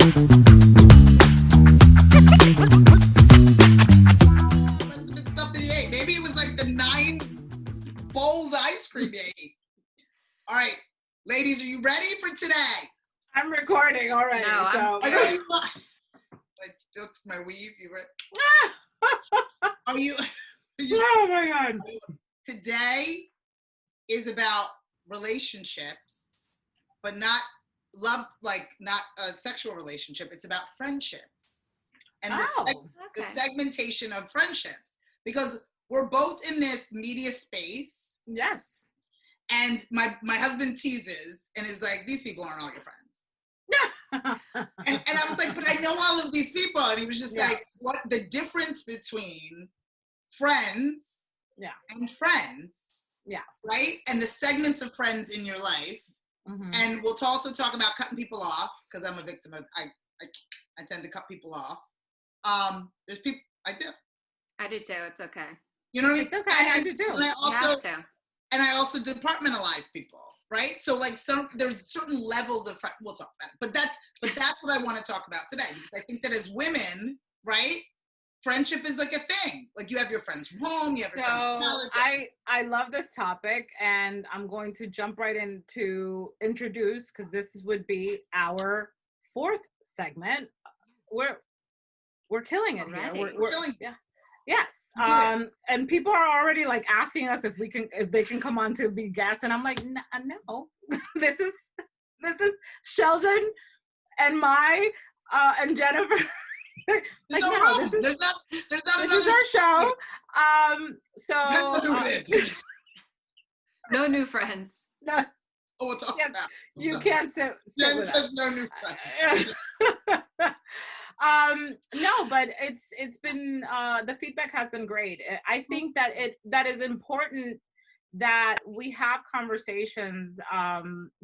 Must have been something he ate. Maybe it was like the 9 bowls of ice cream he ate. All right, ladies, are you ready for today? I'm recording already. No, so. I know you are. Like, looks my weave. You ready? Are you? Oh my God. Today is about relationships, but not love, like not a sexual relationship. It's about friendships and the segmentation of friendships, because we're both in this media space. Yes. And my husband teases and is like, these people aren't all your friends. And I was like, but I know all of these people. And he was just like, what the difference between friends and friends, right? And the segments of friends in your life. Mm-hmm. And we'll also talk about cutting people off, because I'm a victim of, I tend to cut people off. There's people, I do too. It's okay. You know what I mean? It's okay. I do too. And I also, you have to. And I also departmentalize people, right? So like there's certain levels of we'll talk about it. But that's what I want to talk about today, because I think that as women, right, friendship is like a thing. Like you have your friends from home, you have your friends from college. I love this topic, and I'm going to jump right in to introduce, because this would be our 4th segment. We're killing it here. We're killing it. Yeah. Yes. And people are already like asking us if they can come on to be guests, and I'm like, no. this is Sheldon and and Jennifer. Like, no, there's not this is our show. No new friends. No. Oh, we'll talk about. You can't sit Jen with says us. no new friends. No, but it's been the feedback has been great. I think that is important that we have conversations,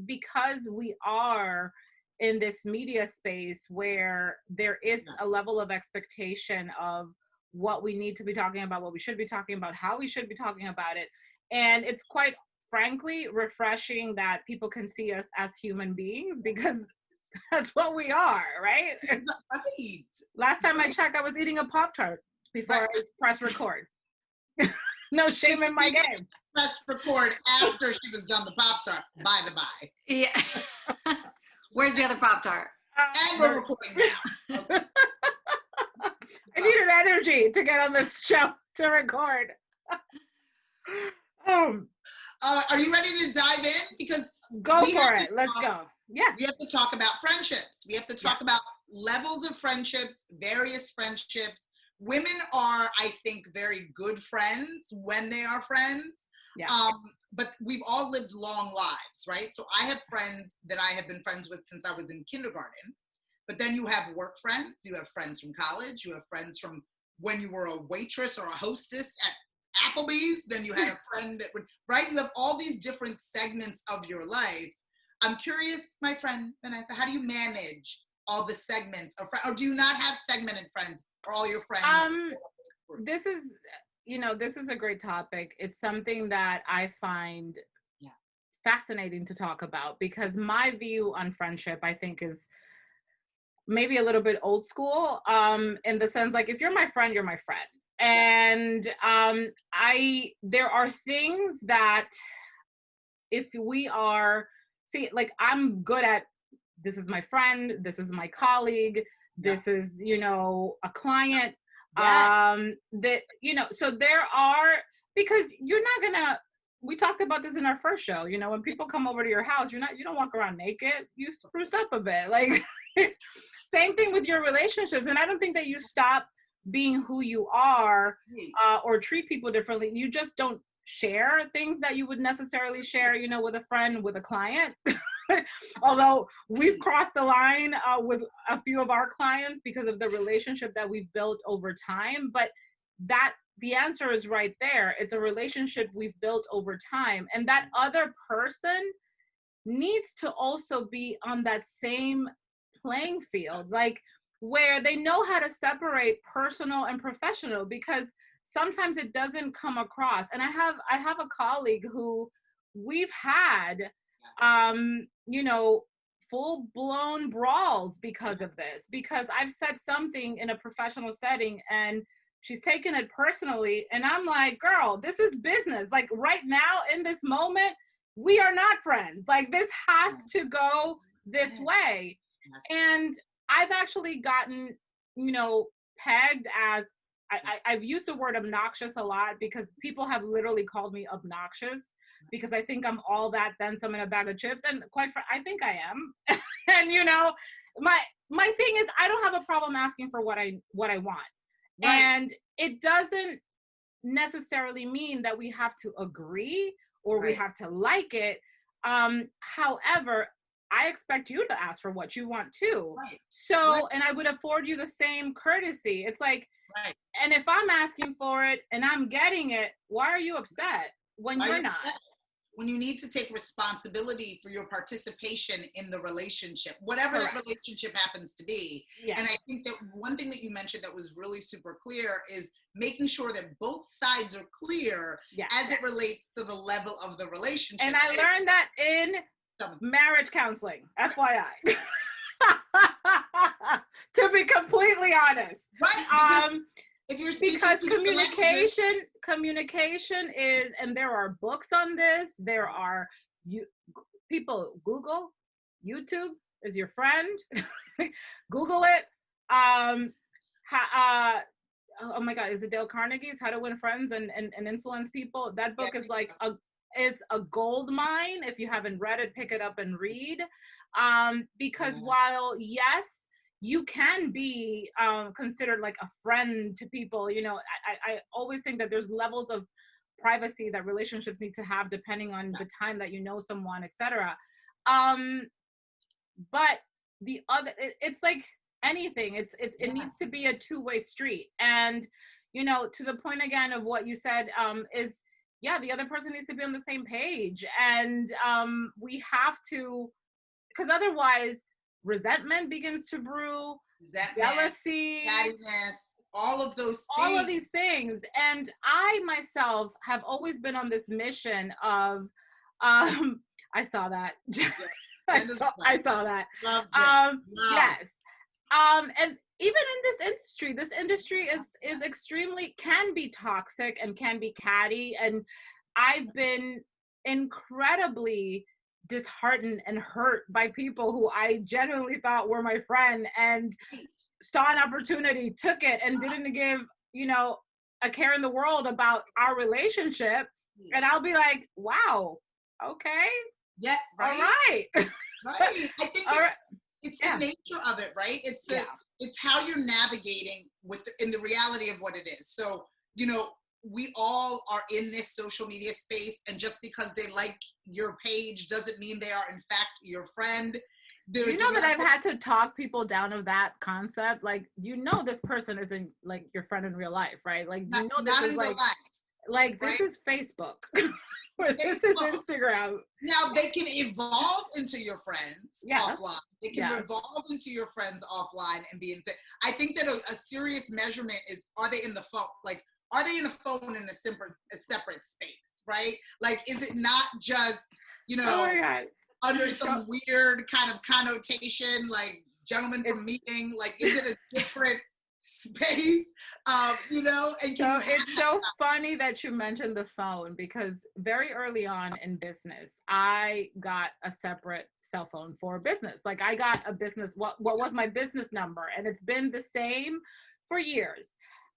because we are in this media space where there is a level of expectation of what we need to be talking about, what we should be talking about, how we should be talking about it. And it's quite frankly refreshing that people can see us as human beings, because that's what we are, right? Right. Last time I checked, I was eating a Pop-Tart before I pressed record. No shame in my game. Press record after she was done the Pop-Tart, by the by. Yeah. Where's the other Pop-Tart? And we're recording now. Okay. I needed energy to get on this show to record. Are you ready to dive in? Because go for it. Let's go. Yes. We have to talk about friendships. We have to talk about levels of friendships, various friendships. Women are, I think, very good friends when they are friends. Yeah. But we've all lived long lives, right? So I have friends that I have been friends with since I was in kindergarten. But then you have work friends. You have friends from college. You have friends from when you were a waitress or a hostess at Applebee's. Then you had a friend that would, right? You have all these different segments of your life. I'm curious, my friend Vanessa, how do you manage all the segments of friends? Or do you not have segmented friends? Or all your friends? This is a great topic. It's something that I find fascinating to talk about, because my view on friendship, I think, is maybe a little bit old school, in the sense, like, if you're my friend, you're my friend. And there are things that if we are, I'm good at, this is my friend, this is my colleague, this is, a client, so there are, because you're not gonna, we talked about this in our first show, when people come over to your house, you don't walk around naked, you spruce up a bit, like, same thing with your relationships. And I don't think that you stop being who you are, or treat people differently. You just don't share things that you would necessarily share, with a friend, with a client. Although we've crossed the line with a few of our clients because of the relationship that we've built over time. But the answer is right there. It's a relationship we've built over time. And that other person needs to also be on that same playing field, like where they know how to separate personal and professional, because sometimes it doesn't come across. And I have a colleague who we've had, full-blown brawls because of this, because I've said something in a professional setting and she's taken it personally, and I'm like, girl, this is business. Like right now in this moment, we are not friends. Like this has to go this way. And I've actually gotten, pegged as, I've used the word obnoxious a lot because people have literally called me obnoxious because I think I'm all that, then some in a bag of chips. And quite frankly, I think I am. And my thing is, I don't have a problem asking for what I want. Right. And it doesn't necessarily mean that we have to agree or we have to like it. However, I expect you to ask for what you want too. Right. So, and I would afford you the same courtesy. It's like, and if I'm asking for it and I'm getting it, why are you upset when you're not? When you need to take responsibility for your participation in the relationship, whatever that relationship happens to be. Yes. And I think that one thing that you mentioned that was really super clear is making sure that both sides are clear as it relates to the level of the relationship. And I learned that in marriage counseling, FYI. To be completely honest. Right. If you're because communication is, and there are books on this. There are people Google, YouTube is your friend. Google it. Oh my God, is it Dale Carnegie's How to Win Friends and Influence People? That book is like is a gold mine. If you haven't read it, pick it up and read. Because while yes, you can be considered like a friend to people. I always think that there's levels of privacy that relationships need to have depending on the time that you know someone, etc. But the other, it's like anything. It needs to be a two-way street. And to the point again of what you said is, the other person needs to be on the same page, and we have to, because otherwise resentment begins to brew, jealousy, cattiness, all of those things. All of these things. And I myself have always been on this mission of, I saw that. I saw that. Love yes. And even in this industry is extremely, can be toxic and can be catty. And I've been incredibly disheartened and hurt by people who I genuinely thought were my friend and saw an opportunity, took it, and didn't give, a care in the world about our relationship. And I'll be like, wow, okay. Yeah, right. All right. Right. I think it's the nature of it, right? It's how you're navigating in the reality of what it is. So, we all are in this social media space, and just because they like your page doesn't mean they are in fact your friend. That I've had to talk people down of that concept. Like, this person isn't like your friend in real life, right? Like, this is like this is Facebook. This is Instagram. Now they can evolve into your friends offline. They can evolve into your friends offline and be into. I think that a serious measurement is, are they in the phone? Like, are they in a phone in a separate space, right? Like, is it not just, under some weird kind of connotation, like gentlemen from meeting? Like, is it a different space? And so it's so funny that you mentioned the phone, because very early on in business, I got a separate cell phone for business. Like, I got a business, what was my business number, and it's been the same for years.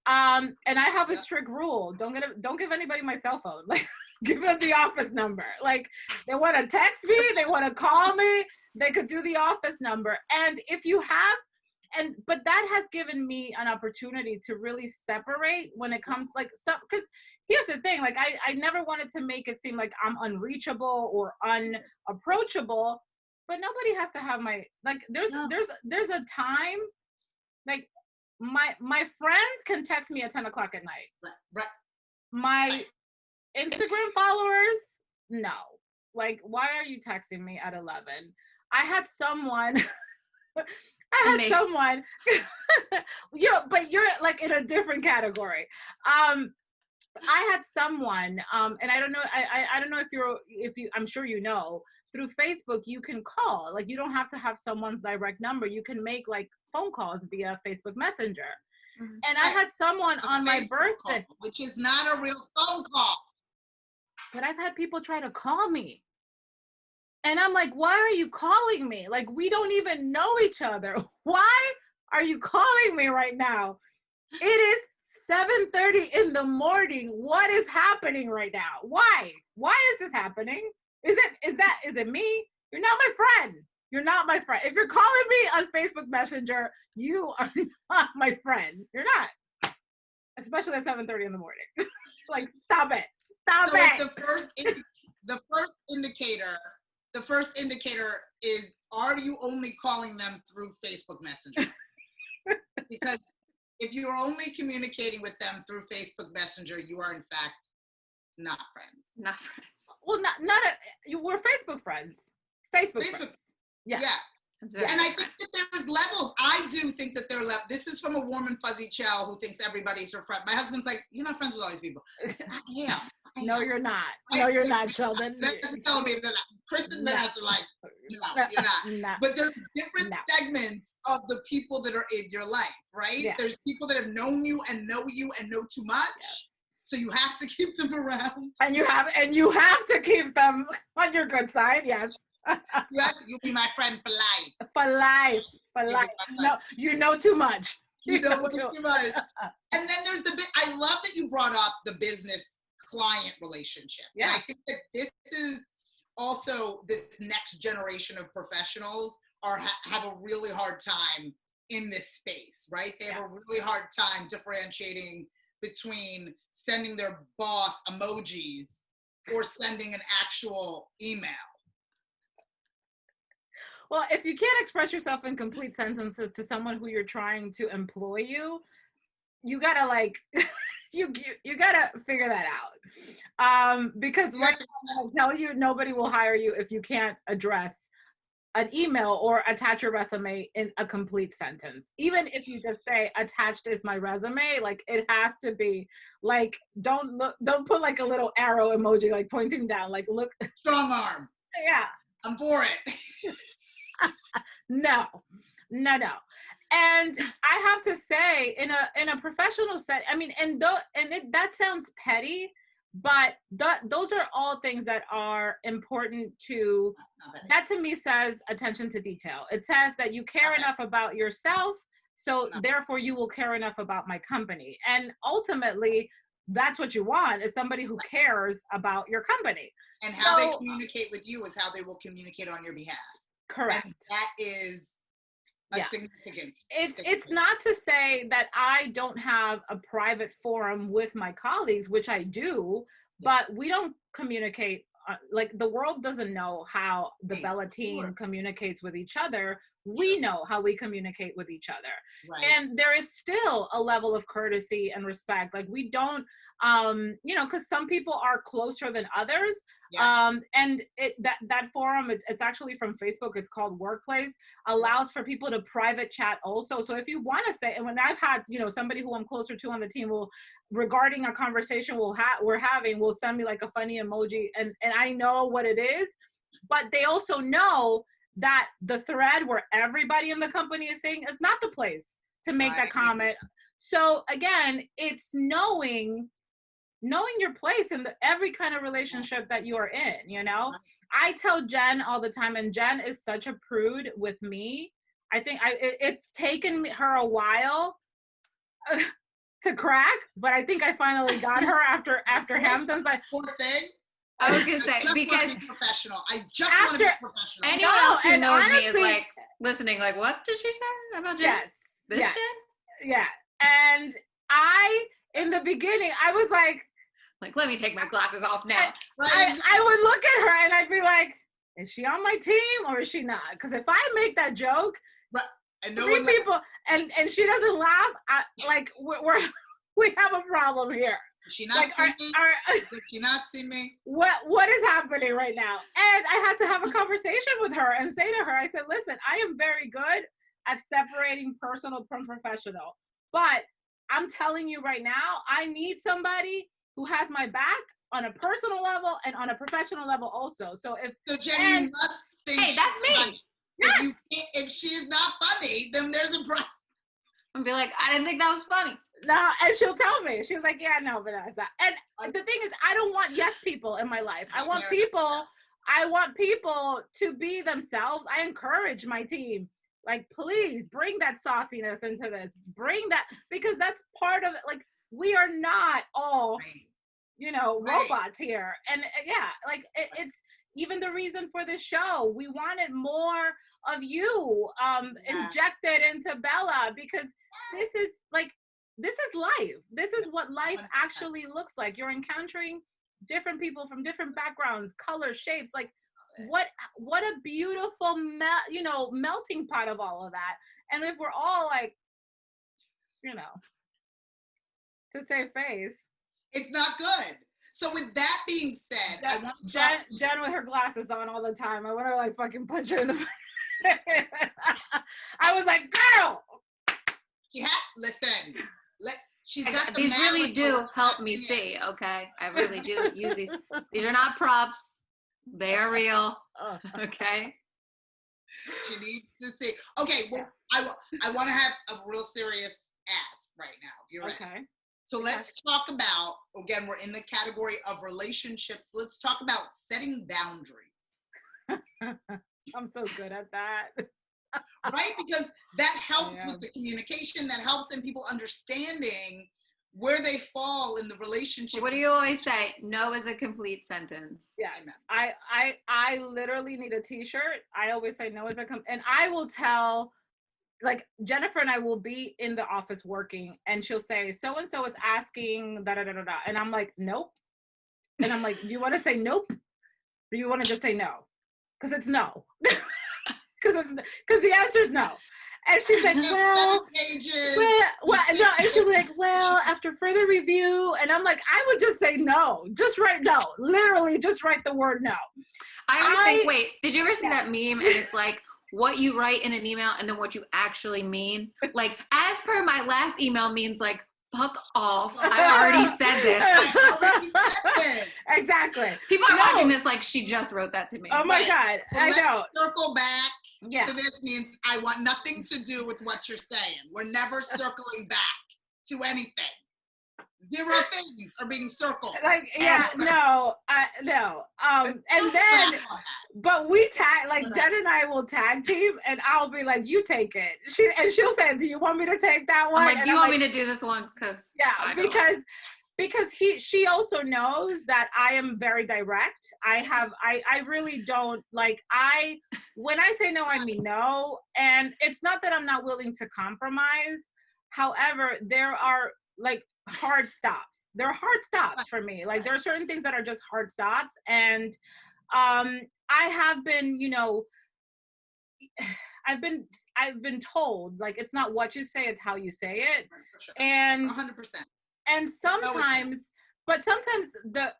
And I have a strict rule: don't give anybody my cell phone. Like, give them the office number. Like, they want to text me, they want to call me, they could do the office number. And if you have, but that has given me an opportunity to really separate when it comes, like, because here's the thing, like, I never wanted to make it seem like I'm unreachable or unapproachable, but nobody has to have my, like, there's a time, like, my friends can text me at 10 o'clock at night. Right. My Instagram followers, no. Like, why are you texting me at 11? I had someone, but you're like in a different category. I had someone, and I don't know, I don't know if you, I'm sure you know, through Facebook, you can call, like, you don't have to have someone's direct number. You can make like phone calls via Facebook Messenger. Mhm. And I had someone on my Facebook birthday, call, which is not a real phone call. but I've had people try to call me. And I'm like, why are you calling me? Like, we don't even know each other. Why are you calling me right now? It is 7:30 in the morning. What is happening right now? Why? Why is this happening? Is it me? You're not my friend. You're not my friend. If you're calling me on Facebook Messenger, you are not my friend. You're not. Especially at 7:30 in the morning. Like, stop it. Stop So it. like the first indicator is, are you only calling them through Facebook Messenger? Because if you are only communicating with them through Facebook Messenger, you are in fact not friends. Not friends. Well, we're Facebook friends. Facebook friends. Yeah. And I think that there's levels. I do think that there are levels. This is from a warm and fuzzy Chell who thinks everybody's her friend. My husband's like, you're not friends with all these people. I said, I am. No, you're not. No, you're not, Sheldon. That's telling me that Kristen and Vanessa are like, no, you're not. But there's different segments of the people that are in your life, right? Yeah. There's people that have known you and know too much. Yes. So you have to keep them around. And you have to keep them on your good side, yes. You'll be my friend for life. For life. No, you know too much. You know too much. And then there's the bit, I love that you brought up the business client relationship. Yeah. And I think that this is also, this next generation of professionals have a really hard time in this space, right? They have a really hard time differentiating between sending their boss emojis or sending an actual email. Well, if you can't express yourself in complete sentences to someone who you're trying to employ you gotta like, you gotta figure that out. Because right now, I tell you, nobody will hire you if you can't address an email or attach your resume in a complete sentence. Even if you just say attached is my resume, like, it has to be like, don't put like a little arrow emoji like pointing down, like, look. Strong arm. Yeah. I'm for it. No. And I have to say, in a professional set, I mean, that sounds petty, but those are all things that are important to, that to me says attention to detail. It says that you care enough about yourself, so therefore you will care enough about my company. And ultimately, that's what you want, is somebody who cares about your company. And how they communicate with you is how they will communicate on your behalf. Correct. And that is a significance. It's not to say that I don't have a private forum with my colleagues, which I do, but we don't communicate. Like, the world doesn't know how the Bella team communicates with each other. We know how we communicate with each other. Right. And there is still a level of courtesy and respect. Like, we don't, because some people are closer than others. Yeah. And that forum, it's actually from Facebook, it's called Workplace, allows for people to private chat also. So if you want to say, and when I've had, somebody who I'm closer to on the team will, regarding a conversation we're having, will send me like a funny emoji, and I know what it is, but they also know that the thread where everybody in the company is saying is not the place to make that comment. So again, it's knowing your place in every kind of relationship that you are in, I tell Jen all the time, and Jen is such a prude with me. I think it's taken her a while to crack, but I think I finally got her after Hamptons. Poor thing. I was gonna say, because professional. I just want to be professional. Anyone else who knows me is like listening, like, what did she say about Jen? Yes. This yes. Jen? Yeah. And in the beginning, I was like, let me take my glasses off now. I would look at her and I'd be like, is she on my team or is she not? Because if I make that joke, and three people, and she doesn't laugh, we have a problem here. Did she not see me? Did she not see me? What is happening right now? And I had to have a conversation with her and say to her, I said, listen, I am very good at separating personal from professional, but I'm telling you right now, I need somebody who has my back on a personal level and on a professional level also. So Jen, you must think hey, that's me. Funny. Yes. If she is not funny, then there's a problem. And be like, I didn't think that was funny. No, and she'll tell me. She's like, yeah, no, Vanessa. And the thing is, I don't want yes people in my life. I want people to be themselves. I encourage my team. Like, please bring that sauciness into this. Bring that, because that's part of it. Like, we are not all, robots here. And it's even the reason for the show. We wanted more of you injected into Bella, because this is life. This is what life actually looks like. You're encountering different people from different backgrounds, colors, shapes. Like, what a beautiful melting pot of all of that. And if we're all like, to save face, it's not good. So with that being said, I want to talk Jen with her glasses on all the time. I want to like fucking punch her in the I was like, girl. Listen. She's got these really do help me see. Okay, I really do use these. These are not props. They are real. Okay. She needs to see. Okay. Well, I want to have a real serious ask right now. If you're ready. Okay. So let's talk about, again, we're in the category of relationships. Let's talk about setting boundaries. I'm so good at that. Right? Because that helps with the communication, that helps in people understanding where they fall in the relationship. What do you always say? No is a complete sentence. Yes. I literally need a t-shirt. I always say no is and I will tell, like, Jennifer and I will be in the office working, and she'll say, so-and-so is asking da-da-da-da-da. And I'm like, nope. And I'm like, do you want to say nope? Or do you want to just say no? Because it's no. Because the answer is no. And she's like, well, no. And she'll be like, well, after further review. And I'm like, I would just say no. Just write no. Literally, just write the word no. I always think, wait, did you ever see that meme? And it's like, what you write in an email and then what you actually mean. Like, as per my last email means like, fuck off. I already said this. Exactly. People are watching this like, she just wrote that to me. Oh my God. I know. Circle back. Yeah. So this means I want nothing to do with what you're saying. We're never circling back to anything. Zero things are being circled. Like, yeah, no. And then, but we tag, like, Jen and I will tag team, and I'll be like, you take it. She'll say, do you want me to take that one? I'm like, do you want me to do this one? Because she also knows that I am very direct. I really don't, like, when I say no, I mean no. And it's not that I'm not willing to compromise. However, there are, like, hard stops. There are hard stops for me. Like, there are certain things that are just hard stops. And I have been, I've been told, like, it's not what you say, it's how you say it. Sure. And 100%. And sometimes the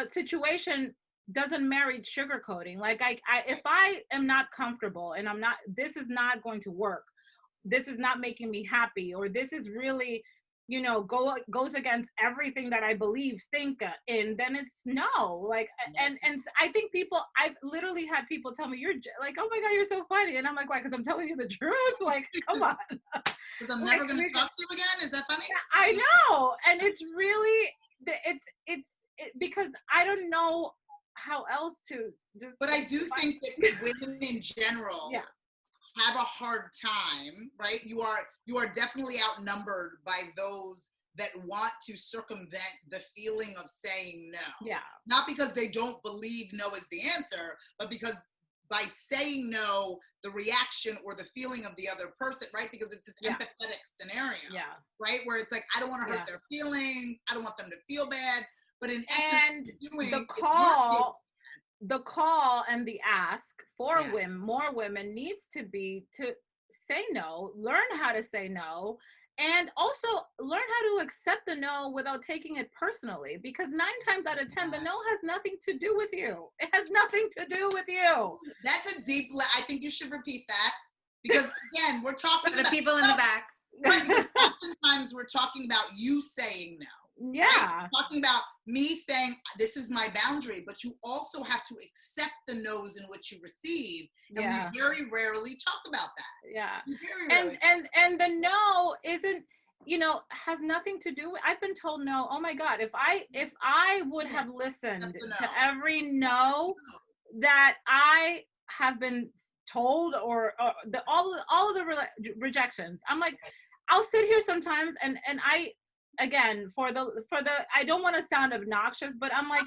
situation doesn't merit sugarcoating. Like, if I am not comfortable and this is not going to work, this is not making me happy, or this is really, goes against everything that I think in, then it's no. Like, and I think I've literally had people tell me, you're like, oh my God, you're so funny. And I'm like, why? Because I'm telling you the truth. Like, come on. Because I'm never going to talk to you again. Is that funny? I know. And it's really, because I don't know how else to just. But I do think that women in general have a hard time, right? You are definitely outnumbered by those that want to circumvent the feeling of saying no. Yeah. Not because they don't believe no is the answer, but because by saying no, the reaction or the feeling of the other person, right? Because it's this empathetic scenario, right? Where it's like, I don't want to hurt their feelings. I don't want them to feel bad. But in essence, the call and the ask for women, more women, needs to be to say no, learn how to say no, and also learn how to accept the no without taking it personally, because 9 times out of 10, the no has nothing to do with you. It has nothing to do with you. That's a deep, I think you should repeat that, because again, we're talking about the people in the back. Right, because oftentimes we're talking about you saying no. Yeah. Right? Talking about me saying this is my boundary, but you also have to accept the no's in which you receive. And we very rarely talk about that. Yeah. Very rarely. And the no isn't, has nothing to do with, I've been told no. Oh my God, if I would have listened to every no that I have been told, or all of the rejections, I'm like, I'll sit here sometimes and I, again, for the I don't want to sound obnoxious, but I'm like,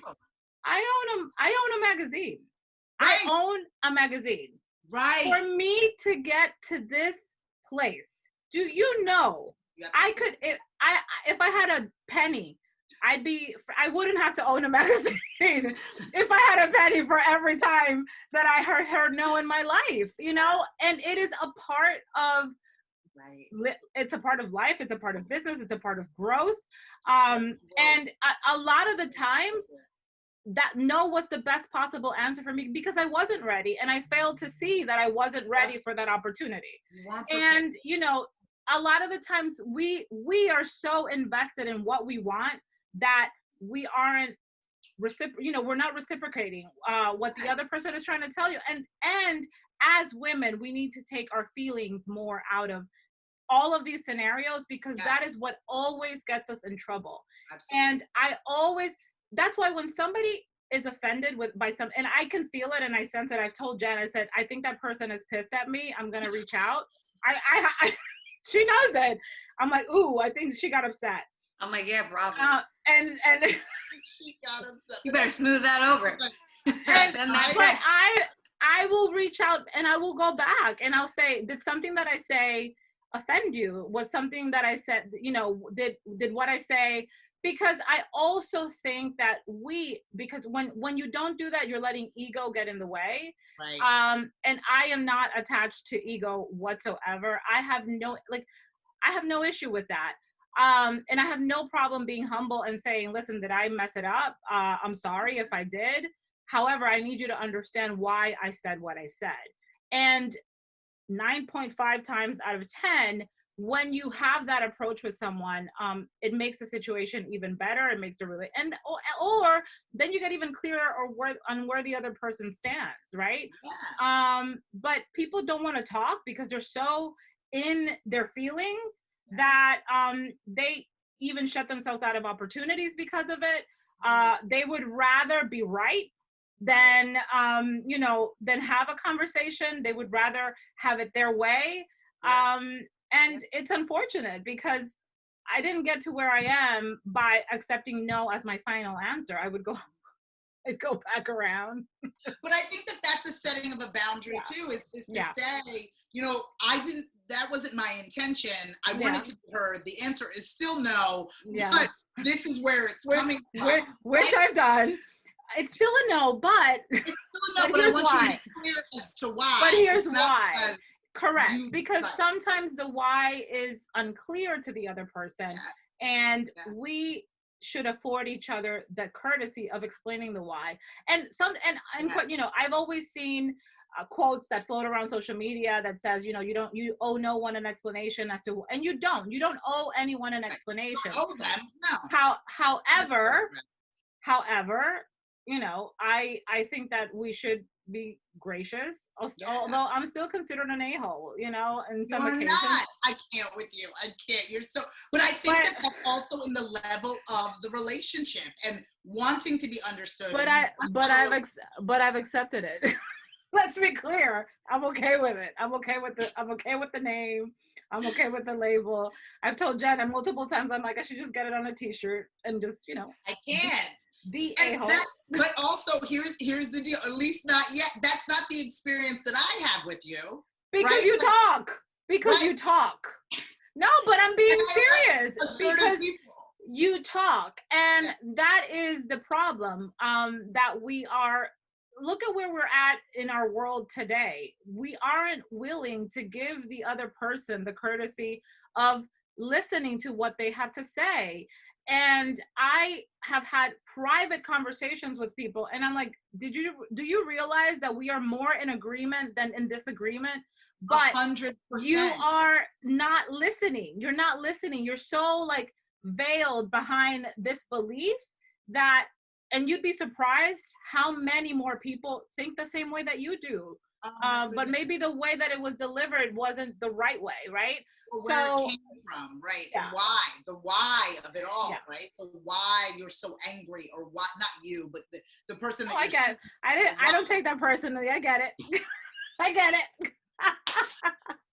I own a magazine. Right. I own a magazine. Right. For me to get to this place, do you know, I could, if I had a penny, I wouldn't have to own a magazine if I had a penny for every time that I heard no in my life, and it is a part of, it's a part of life, it's a part of business, it's a part of growth. And a lot of the times that no was the best possible answer for me because I wasn't ready, and I failed to see that I wasn't ready for that opportunity. And a lot of the times we are so invested in what we want that we aren't we're not reciprocating what the other person is trying to tell you. And as women, we need to take our feelings more out of all of these scenarios, because that is what always gets us in trouble. Absolutely. And that's why when somebody is offended by some, and I can feel it and I sense it, I've told Jen, I said, I think that person is pissed at me, I'm gonna reach out. I she knows it. I'm like, ooh, I think she got upset. I'm like, yeah, bravo. And she got upset. You better smooth that over. But I will reach out and I will go back and I'll say, did something that I say offend you? Was something that I said, did what I say? Because I also think that because when you don't do that, you're letting ego get in the way. Right. And I am not attached to ego whatsoever. I have no issue with that. And I have no problem being humble and saying, listen, did I mess it up? I'm sorry if I did. However, I need you to understand why I said what I said. And 9.5 times out of 10, when you have that approach with someone, it makes the situation even better. It makes or then you get even clearer on where the other person stands, right? Yeah. But people don't want to talk because they're so in their feelings that they even shut themselves out of opportunities because of it. They would rather be right than have a conversation. They would rather have it their way. And it's unfortunate because I didn't get to where I am by accepting no as my final answer. I'd go back around. But I think that that's a setting of a boundary too, is to say, that wasn't my intention. I wanted to give her, the answer is still no, but this is where it's coming from. Which I've done. It's still a no, but it's still a no, but I want you to be clear as to why. But here's why. Correct. Because sometimes the why is unclear to the other person. Yes. And we should afford each other the courtesy of explaining the why. And I've always seen quotes that float around social media that says, you owe no one an explanation as to, and you don't owe anyone an explanation. Owe them, no. However, I think that we should be gracious, although I'm still considered an a-hole, in some occasions. Not. I can't with you. I can't. You're so, but I think that's also in the level of the relationship and wanting to be understood. But I've accepted it. Let's be clear. I'm okay with it. I'm okay with the name. I'm okay with the label. I've told Jenna multiple times, I'm like, I should just get it on a t-shirt and just, I can't. The a-hole. But also, here's the deal. At least not yet. That's not the experience that I have with you. Because you talk. Because you talk. No, but I'm being serious. Because you talk. And that is the problem, that we are. Look at where we're at in our world today. We aren't willing to give the other person the courtesy of listening to what they have to say. And I have had private conversations with people and I'm like, do you realize that we are more in agreement than in disagreement? But 100%. You are not listening. You're not listening. You're so like veiled behind this belief that, and you'd be surprised how many more people think the same way that you do. But maybe the way that it was delivered wasn't the right way, right? Or where it came from, right? Yeah. And why, the why of it all, Yeah. right? The why you're so angry, or why, not you, but the person that I get it. I don't take that personally. I get it. I get it.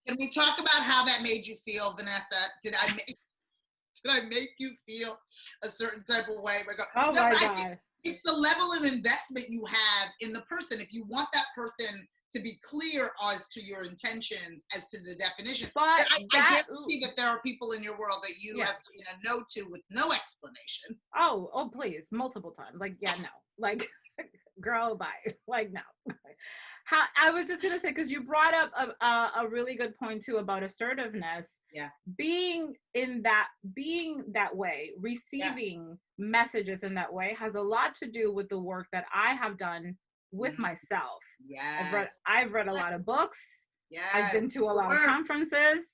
Can we talk about how that made you feel, Vanessa? Did I make you feel a certain type of way? Oh my God. It's the level of investment you have in the person. If you want that person to be clear as to your intentions, as to the definition. But I guarantee that there are people in your world that you have a no to with no explanation. Oh, please, multiple times. Like, yeah, no. Like, girl, bye. Like, no. I was just gonna say, because you brought up a really good point too about assertiveness. Yeah. Being that way, receiving messages in that way has a lot to do with the work that I have done with myself. Yes. I've read a lot of books. Yes. I've been to a lot of conferences.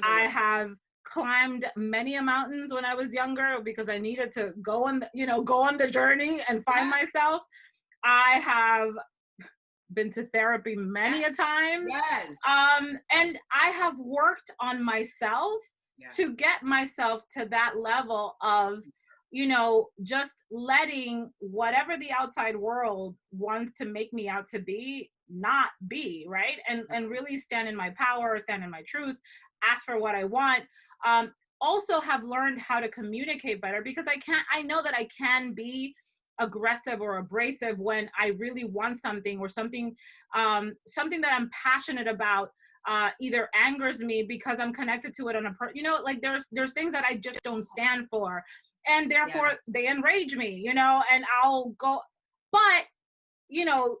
I have climbed many a mountains when I was younger because I needed to go on the journey and find myself. I have been to therapy many a time. Yes. And I have worked on myself to get myself to that level of, just letting whatever the outside world wants to make me out to be, not be, right? And really stand in my power, stand in my truth, ask for what I want. Also have learned how to communicate better, because I know that I can be aggressive or abrasive when I really want something, or something that I'm passionate about either angers me because I'm connected to it on like there's things that I just don't stand for. And therefore they enrage me, and I'll go, but,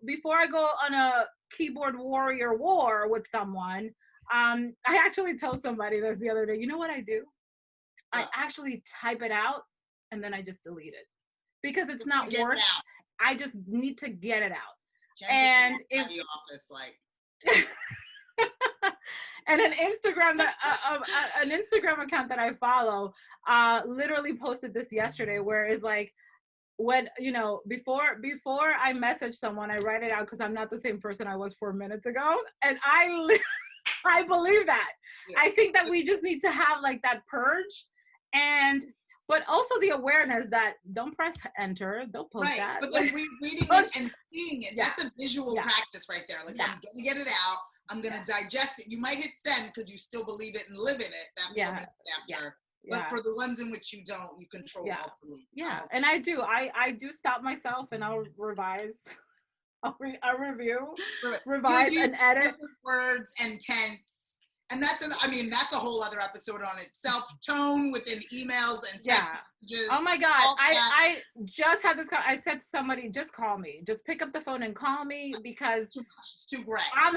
before I go on a keyboard warrior war with someone, I actually told somebody this the other day, you know what I do? I actually type it out and then I just delete it, because it's not worth, I just need to get it out. Jen and if the office, like and an Instagram an Instagram account that I follow literally posted this yesterday, where it's like, when before I message someone, I write it out, because I'm not the same person I was 4 minutes ago, and I believe that. I think that we just need to have like that purge, but also the awareness that don't press enter, don't post that. But then reading it and seeing it, that's a visual practice right there. Like, I'm gonna get it out, I'm gonna digest it. You might hit send because you still believe it and live in it that 4 minutes after. But for the ones in which you don't, you control ultimately. And I do stop myself, and I'll revise. I'll review, revise, and edit words and tense. And that's a whole other episode on itself. Tone within emails and text messages. Oh my God. I just had this. I said to somebody, just call me. Just pick up the phone and call me, because it's too gray. I'm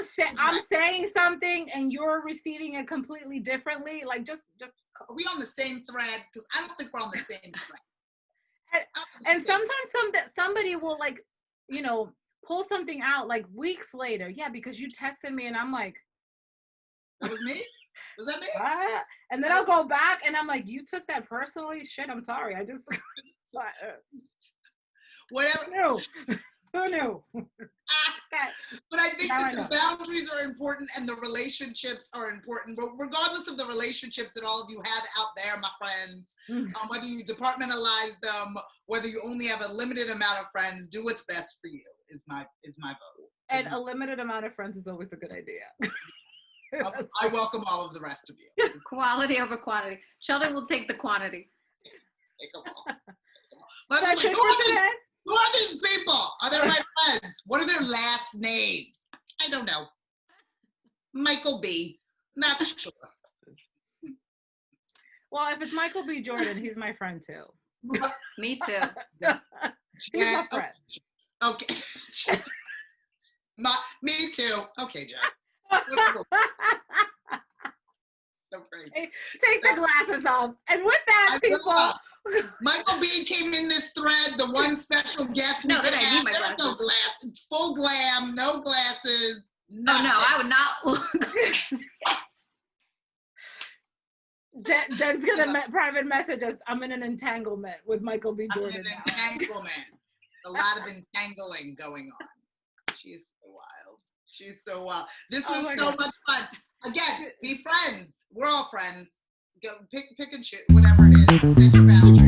saying something and you're receiving it completely differently. Like, just are we on the same thread? Because I don't think we're on the same thread. And sometimes somebody will, like, pull something out like weeks later. Yeah, because you texted me, and I'm like, that was me? Was that me? And then I'll go back and I'm like, you took that personally? Shit, I'm sorry. I just whatever. Who knew? But I think that the boundaries are important and the relationships are important. But regardless of the relationships that all of you have out there, my friends, whether you departmentalize them, whether you only have a limited amount of friends, do what's best for you is my vote. And a limited amount of friends is always a good idea. I welcome all of the rest of you. Quality over quantity. Sheldon will take the quantity. Take them all. Who are these people? Are they my friends? What are their last names? I don't know. Michael B. Not sure. Well, if it's Michael B. Jordan, he's my friend too. Me too. He's my friend. Okay. Me too. Okay, Jack. So crazy. Take the glasses off. And with that, people. Michael B came in this thread, the one special guest. No, that I need my There's glasses. no glasses. Full glam, no glasses. Oh no, I would not. Jen's gonna private message us. I'm in an entanglement with Michael B. Jordan. I'm in an entanglement. A lot of entangling going on. She's so wild. She's so wild. This was so much fun. Again, be friends. We're all friends. Go pick and choose, whatever it is. Set your boundaries.